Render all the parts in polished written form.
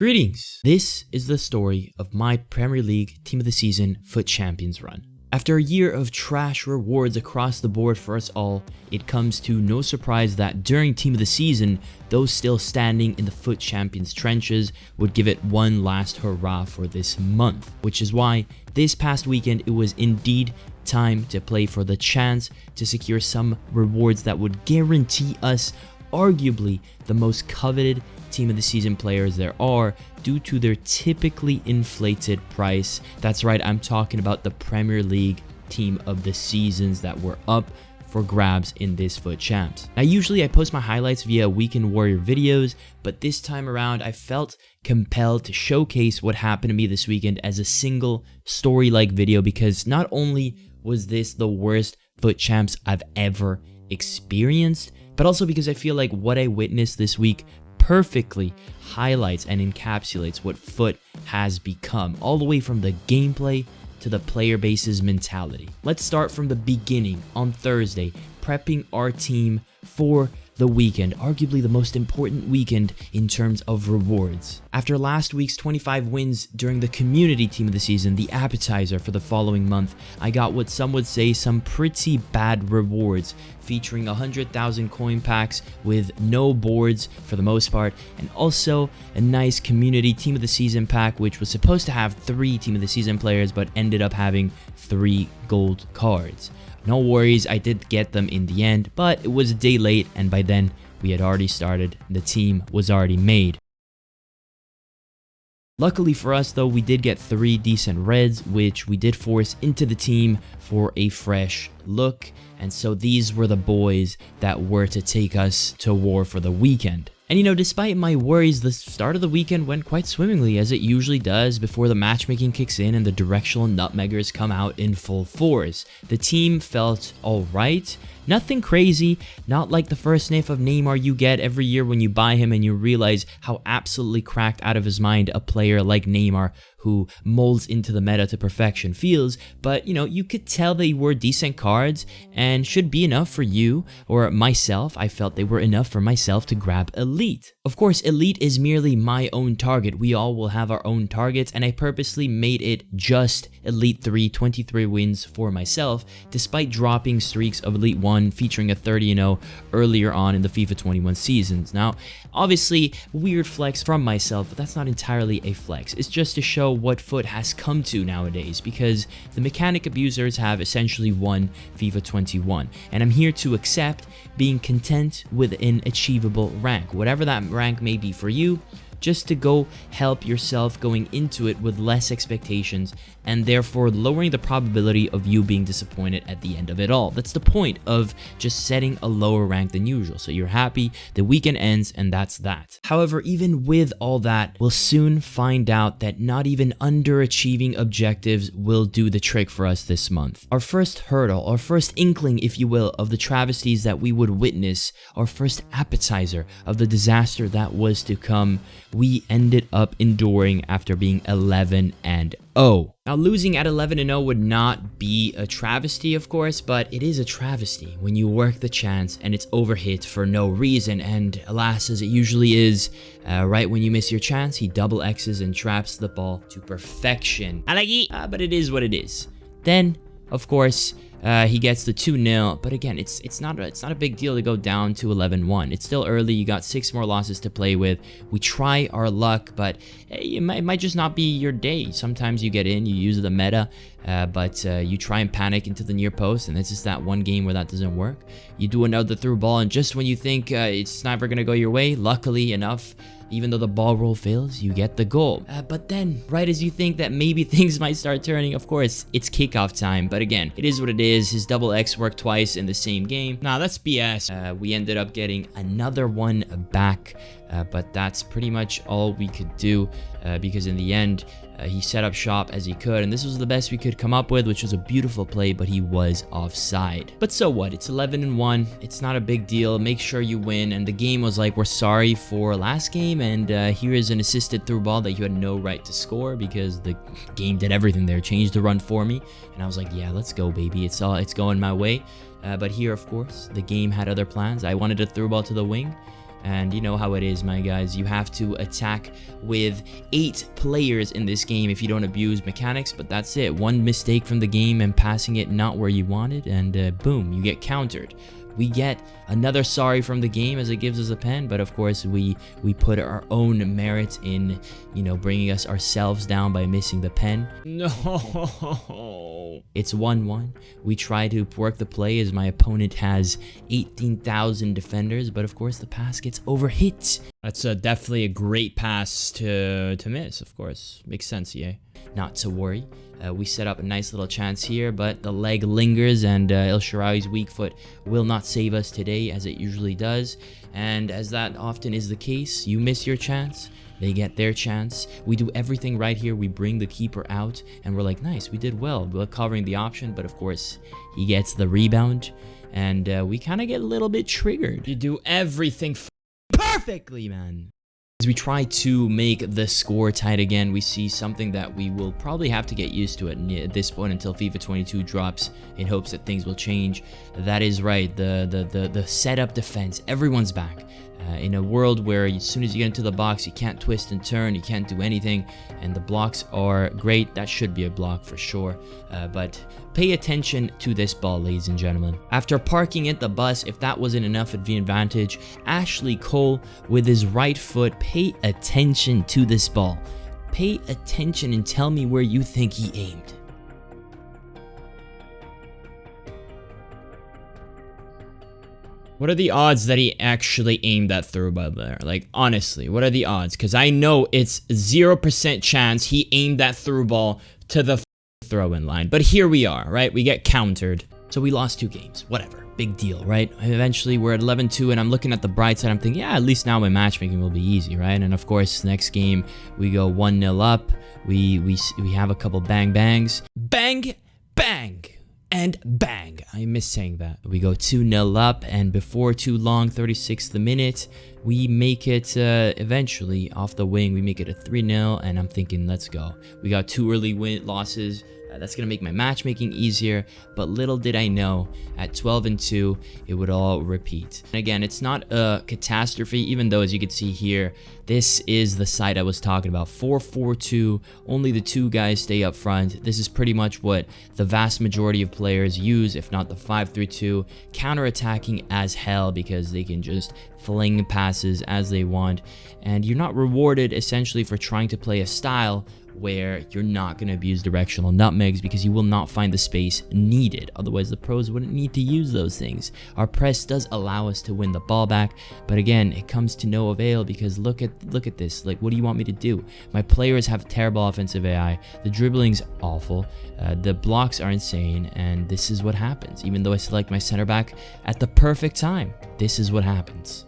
Greetings! This is the story of my Premier League Team of the Season FUT Champions run. After a year of trash rewards across the board for us all, it comes to no surprise that during Team of the Season, those still standing in the FUT Champions trenches would give it one last hurrah for this month, which is why this past weekend it was indeed time to play for the chance to secure some rewards that would guarantee us arguably the most coveted Team of the Season players there are due to their typically inflated price. That's right, I'm talking about the Premier League Team of the Seasons that were up for grabs in this FUT Champs. Now usually I post my highlights via Weekend Warrior videos, but this time around I felt compelled to showcase what happened to me this weekend as a single story-like video, because not only was this the worst FUT Champs I've ever experienced, but also because I feel like what I witnessed this week perfectly highlights and encapsulates what FUT has become, all the way from the gameplay to the player base's mentality. Let's start from the beginning on Thursday, prepping our team for the weekend, arguably the most important weekend in terms of rewards. After last week's 25 wins during the community Team of the Season, the appetizer for the following month, I got what some would say some pretty bad rewards, featuring 100,000 coin packs with no boards for the most part, and also a nice community Team of the Season pack which was supposed to have 3 Team of the Season players but ended up having 3 gold cards. No worries, I did get them in the end, but it was a day late and by then we had already started and the team was already made. Luckily for us though, we did get 3 decent reds, which we did force into the team for a fresh look, and so these were the boys that were to take us to war for the weekend. And you know, despite my worries, the start of the weekend went quite swimmingly, as it usually does before the matchmaking kicks in and the directional nutmeggers come out in full force. The team felt alright, nothing crazy, not like the first sniff of Neymar you get every year when you buy him and you realize how absolutely cracked out of his mind a player like Neymar, who molds into the meta to perfection, feels, but you know, you could tell they were decent cards and should be enough for you or myself. I felt they were enough for myself to grab Elite. Of course, Elite is merely my own target. We all will have our own targets, and I purposely made it just Elite 3, 23 wins for myself, despite dropping streaks of Elite 1 featuring a 30-0 earlier on in the FIFA 21 seasons. Now, obviously, weird flex from myself, but that's not entirely a flex. It's just to show what FUT has come to nowadays, because the mechanic abusers have essentially won FIFA 21, and I'm here to accept being content with an achievable rank, whatever that rank may be for you, just to go help yourself going into it with less expectations and therefore lowering the probability of you being disappointed at the end of it all. That's the point of just setting a lower rank than usual, so you're happy, the weekend ends, and that's that. However, even with all that, we'll soon find out that not even underachieving objectives will do the trick for us this month. Our first hurdle, our first inkling, if you will, of the travesties that we would witness, our first appetizer of the disaster that was to come, we ended up enduring after being 11-0. Now, losing at 11-0 would not be a travesty, of course, but it is a travesty when you work the chance and it's overhit for no reason, and alas, as it usually is, right when you miss your chance, he double X's and traps the ball to perfection. But it is what it is. Then, of course, he gets the 2-0, but again, it's not a big deal to go down to 11-1. It's still early. You got 6 more losses to play with. We try our luck, but it might just not be your day. Sometimes you get in, you use the meta, but you try and panic into the near post, and it's just that one game where that doesn't work. You do another through ball, and just when you think it's never gonna go your way, luckily enough, even though the ball roll fails, you get the goal. But then, right as you think that maybe things might start turning, of course, it's kickoff time. But again, it is what it is. His double X worked twice in the same game. Nah, that's BS. We ended up getting another one back, but that's pretty much all we could do, because in the end, he set up shop as he could, and this was the best we could come up with, which was a beautiful play, but he was offside. But so what? It's 11-1. It's not a big deal. Make sure you win. And the game was like, we're sorry for last game, and here is an assisted through ball that you had no right to score, because the game did everything there, changed the run for me, and I was like, yeah, let's go, baby. It's going my way. But here, of course, the game had other plans. I wanted a through ball to the wing. And you know how it is, my guys. You have to attack with 8 players in this game if you don't abuse mechanics, but that's it. One mistake from the game and passing it not where you wanted, and boom, you get countered. We get another sorry from the game as it gives us a pen, but of course we put our own merit in, you know, bringing us ourselves down by missing the pen. No. It's 1-1. We try to work the play as my opponent has 18,000 defenders, but of course the pass gets overhit. That's definitely a great pass to miss, of course. Makes sense, yeah. Not to worry. We set up a nice little chance here, but the leg lingers, and El Shaarawy's weak foot will not save us today as it usually does. And as that often is the case, you miss your chance, they get their chance. We do everything right here. We bring the keeper out, and we're like, nice, we did well. We're covering the option, but of course, he gets the rebound, and we kind of get a little bit triggered. You do everything perfectly, man. As we try to make the score tight again, we see something that we will probably have to get used to at this point until FIFA 22 drops, in hopes that things will change. That is right, the setup defense. Everyone's back. In a world where as soon as you get into the box, you can't twist and turn, you can't do anything, and the blocks are great. That should be a block for sure, but pay attention to this ball, ladies and gentlemen. After parking at the bus, if that wasn't enough at the advantage, Ashley Cole with his right foot, pay attention to this ball. Pay attention and tell me where you think he aimed. What are the odds that he actually aimed that through ball there? Like, honestly, what are the odds? Because I know it's 0% chance he aimed that through ball to the throw-in line. But here we are, right? We get countered. So we lost 2 games. Whatever. Big deal, right? Eventually, we're at 11-2, and I'm looking at the bright side. I'm thinking, yeah, at least now my matchmaking will be easy, right? And of course, next game, we go 1-0 up. We have a couple bang-bangs. Bang! Bang! And bang, I miss saying that. We go 2-0 up, and before too long, 36th minute, we make it eventually off the wing. We make it a 3-0, and I'm thinking, let's go. We got 2 early losses. That's gonna make my matchmaking easier, but little did I know, at 12-2, it would all repeat. And again, it's not a catastrophe, even though, as you can see here, this is the side I was talking about. 4-4-2, only the 2 guys stay up front. This is pretty much what the vast majority of players use, if not the 5-3-2, counter-attacking as hell, because they can just fling passes as they want, and you're not rewarded essentially for trying to play a style where you're not going to abuse directional nutmegs, because you will not find the space needed. Otherwise, the pros wouldn't need to use those things. Our press does allow us to win the ball back, but again, it comes to no avail, because look at this. Like, what do you want me to do? My players have terrible offensive AI. The dribbling's awful. The blocks are insane, and this is what happens. Even though I select my center back at the perfect time, this is what happens.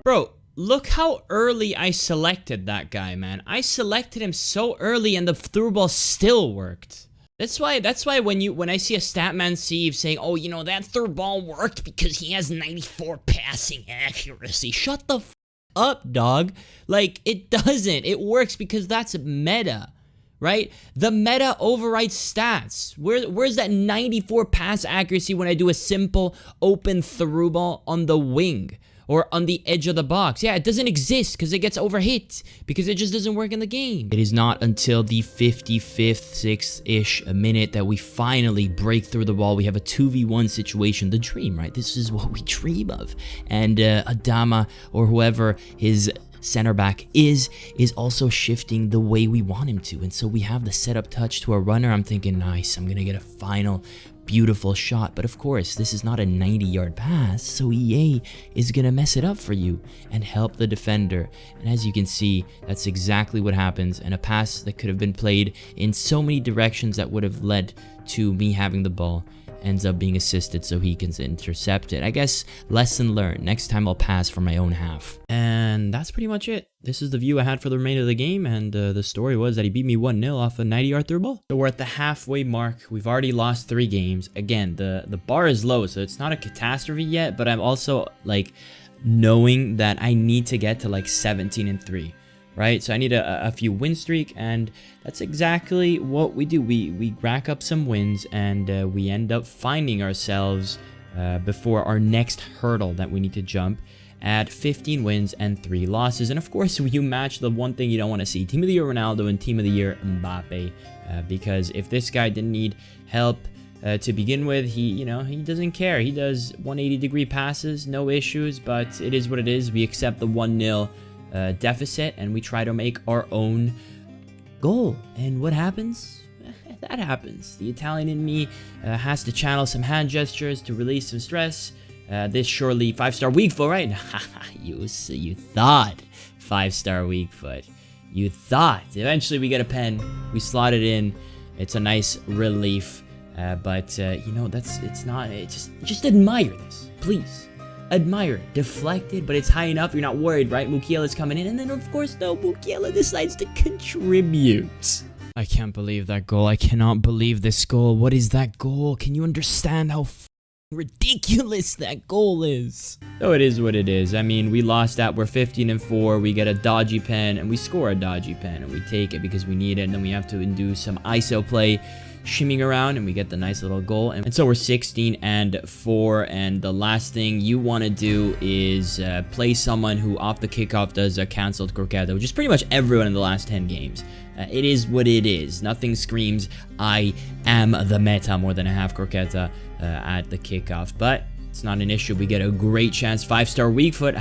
Bro, look how early I selected that guy, man. I selected him so early, and the through ball still worked. That's why when I see a Statman Steve saying, "Oh, you know, that through ball worked because he has 94 passing accuracy." Shut the f up, dog. Like, it doesn't. It works because that's meta, right? The meta overrides stats. Where's that 94 pass accuracy when I do a simple open through ball on the wing? Or on the edge of the box? Yeah, it doesn't exist because it gets overhit, because it just doesn't work in the game. It is not until the 55th, 6th-ish minute that we finally break through the wall. We have a 2v1 situation, the dream, right? This is what we dream of. And Adama, or whoever his center back is also shifting the way we want him to. And so we have the setup touch to a runner. I'm thinking, nice, I'm gonna get a final beautiful shot. But of course, this is not a 90-yard pass, so EA is gonna mess it up for you and help the defender. And as you can see, that's exactly what happens. And a pass that could have been played in so many directions that would have led to me having the ball ends up being assisted so he can intercept it. I guess lesson learned. Next time I'll pass from my own half. And that's pretty much it. This is the view I had for the remainder of the game, and the story was that he beat me 1-0 off a 90-yard through ball. So we're at the halfway mark. We've already lost 3 games. Again, the bar is low, so it's not a catastrophe yet, but I'm also like knowing that I need to get to like 17-3. Right, so I need a few win streak, and that's exactly what we do. We rack up some wins, and we end up finding ourselves before our next hurdle that we need to jump, at 15 wins and 3 losses. And of course, you match the one thing you don't want to see: Team of the Year Ronaldo and Team of the Year Mbappe. Because if this guy didn't need help to begin with, he doesn't care. He does 180-degree passes, no issues. But it is what it is. We accept the 1-0 deficit, and we try to make our own goal. And what happens? That happens. The Italian in me has to channel some hand gestures to release some stress. This surely 5-star weak foot, right? you thought 5-star weak foot. You thought. Eventually we get a pen. We slot it in. It's a nice relief. But just admire this, please. Admire it. Deflected, but it's high enough. You're not worried, right? Mukiela's coming in, and then of course, no, Mukiela decides to contribute. I can't believe that goal. I cannot believe this goal. What is that goal? Can you understand how ridiculous that goal is? So it is what it is. I mean, we lost that. We're 15-4. We get a dodgy pen, and we score a dodgy pen, and we take it because we need it, and then we have to do some ISO play, shimming around, and we get the nice little goal. And so we're 16-4, and the last thing you want to do is play someone who off the kickoff does a canceled croqueta, which is pretty much everyone in the last 10 games. It is what it is. Nothing screams I am the meta more than a half croqueta at the kickoff, but it's not an issue. We get a great chance. 5-star weak foot.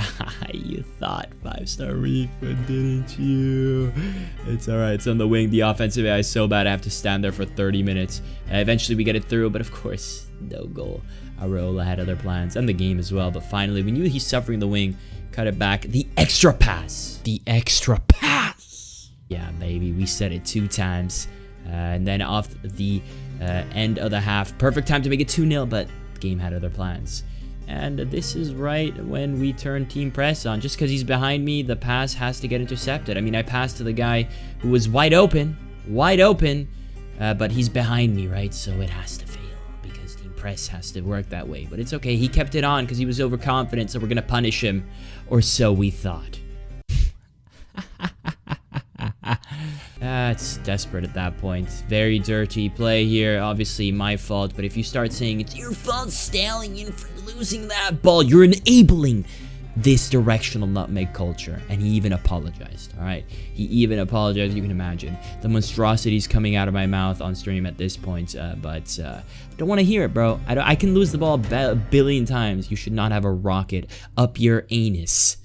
You thought 5-star weak foot, didn't you? It's all right. It's on the wing. The offensive AI is so bad I have to stand there for 30 minutes. Eventually we get it through, but of course, no goal. Areola had other plans, and the game as well, but finally we knew he's suffering the wing. Cut it back. The extra pass. The extra pass. Yeah, baby. We said it 2 times. And then off the end of the half. Perfect time to make it 2-0, but the game had other plans. And this is right when we turn team press on. Just because he's behind me, the pass has to get intercepted. I mean, I passed to the guy who was wide open, but he's behind me, right? So it has to fail because team press has to work that way. But it's okay. He kept it on because he was overconfident, so we're going to punish him. Or so we thought. It's desperate at that point. Very dirty play here. Obviously my fault, but if you start saying it's your fault, Stallion, for losing that ball, you're enabling this directional nutmeg culture. And he even apologized, all right? He even apologized. You can imagine the monstrosities coming out of my mouth on stream at this point, but I don't want to hear it, bro. I can lose the ball a billion times. You should not have a rocket up your anus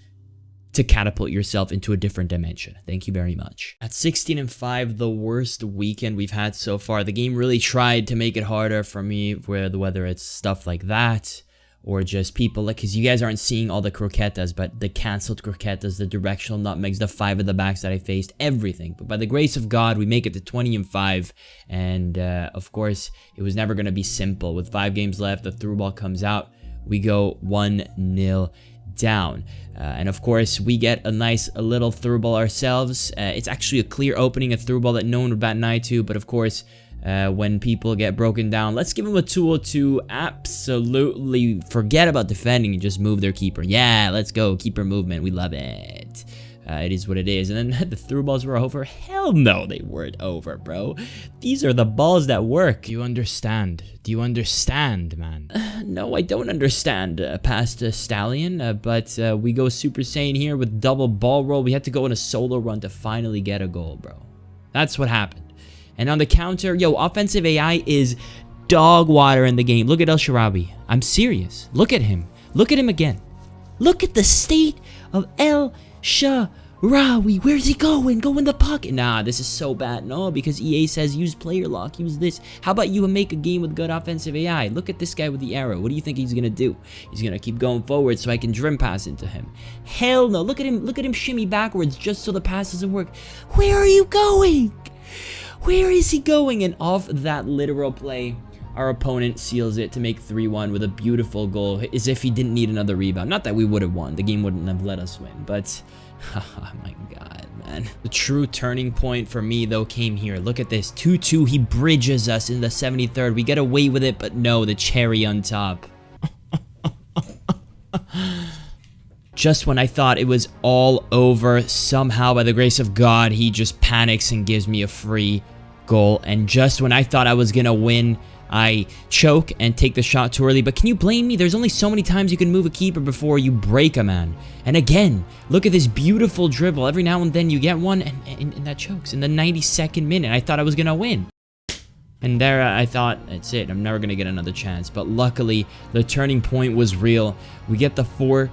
to catapult yourself into a different dimension. Thank you very much. At 16-5, the worst weekend we've had so far. The game really tried to make it harder for me, whether it's stuff like that or just people, like, because you guys aren't seeing all the croquetas, but the canceled croquetas, the directional nutmegs, the 5 of the backs that I faced, everything. But by the grace of God, we make it to 20-5, and of course, it was never going to be simple. With 5 games left, the through ball comes out. We go 1-0 down, and of course we get a nice little through ball ourselves. It's actually a clear opening, a through ball that no one would bat an eye to, but of course when people get broken down, let's give them a tool to absolutely forget about defending and just move their keeper. Yeah, let's go, keeper movement, we love it. It is what it is. And then the through balls were over. Hell no, they weren't over, bro. These are the balls that work. Do you understand? Do you understand, man? No, I don't understand, past Stallion. But we go Super Saiyan here with double ball roll. We had to go on a solo run to finally get a goal, bro. That's what happened. And on the counter, yo, offensive AI is dog water in the game. Look at El Sharabi. I'm serious. Look at him. Look at him again. Look at the state of El Sharawi. Where's he going? Go in the pocket. Nah, this is so bad. No, because EA says use player lock, use this. How about you make a game with good offensive AI? Look at this guy with the arrow. What do you think he's gonna do? He's gonna keep going forward so I can dream pass into him. Hell no. Look at him shimmy backwards just so the pass doesn't work. Where are you going? Where is he going? And off that literal play, our opponent seals it to make 3-1 with a beautiful goal, as if he didn't need another rebound. Not that we would have won. The game wouldn't have let us win, but oh my god, man. The true turning point for me, though, came here. Look at this. 2-2. He bridges us in the 73rd. We get away with it, but no, the cherry on top. Just when I thought it was all over, somehow, by the grace of God, he just panics and gives me a free goal. And just when I thought I was gonna win, I choke and take the shot too early. But can you blame me? There's only so many times you can move a keeper before you break a man. And again, look at this beautiful dribble. Every now and then you get one, and that chokes in the 92nd minute. I thought I was going to win. And there I thought, that's it, I'm never going to get another chance. But luckily, the turning point was real. We get the 4-3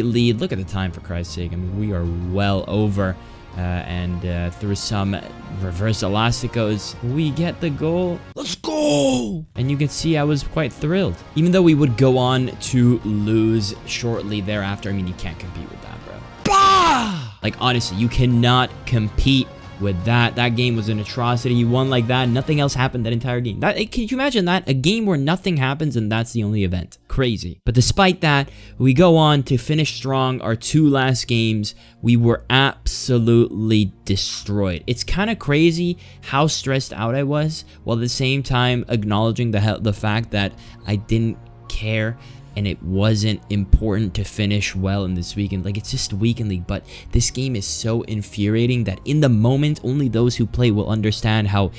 lead. Look at the time, for Christ's sake. I mean, we are well over. And through some reverse elasticos, we get the goal. Let's go! And you can see I was quite thrilled. Even though we would go on to lose shortly thereafter, I mean, you can't compete with that, bro. Bah! Like, honestly, you cannot compete with that. That game was an atrocity. You won like that. Nothing else happened that entire game. Can you imagine that? A game where nothing happens and that's the only event. Crazy. But despite that, we go on to finish strong. Our 2 last games, we were absolutely destroyed. It's kind of crazy how stressed out I was, while at the same time acknowledging the fact that I didn't care and it wasn't important to finish well in this weekend. Like, it's just weekend league, but this game is so infuriating that in the moment, only those who play will understand how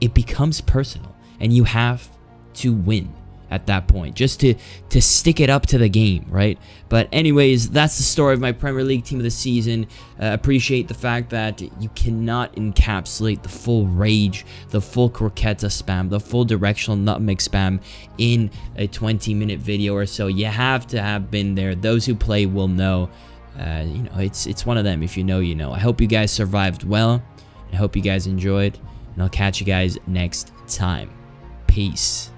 it becomes personal, and you have to win at that point, just to stick it up to the game, right? But anyways, that's the story of my Premier League team of the season. Appreciate the fact that you cannot encapsulate the full rage, the full croqueta spam, the full directional nutmeg spam in a 20-minute video or so. You have to have been there. Those who play will know. You know, it's one of them. If you know, you know. I hope you guys survived well. I hope you guys enjoyed, and I'll catch you guys next time. Peace.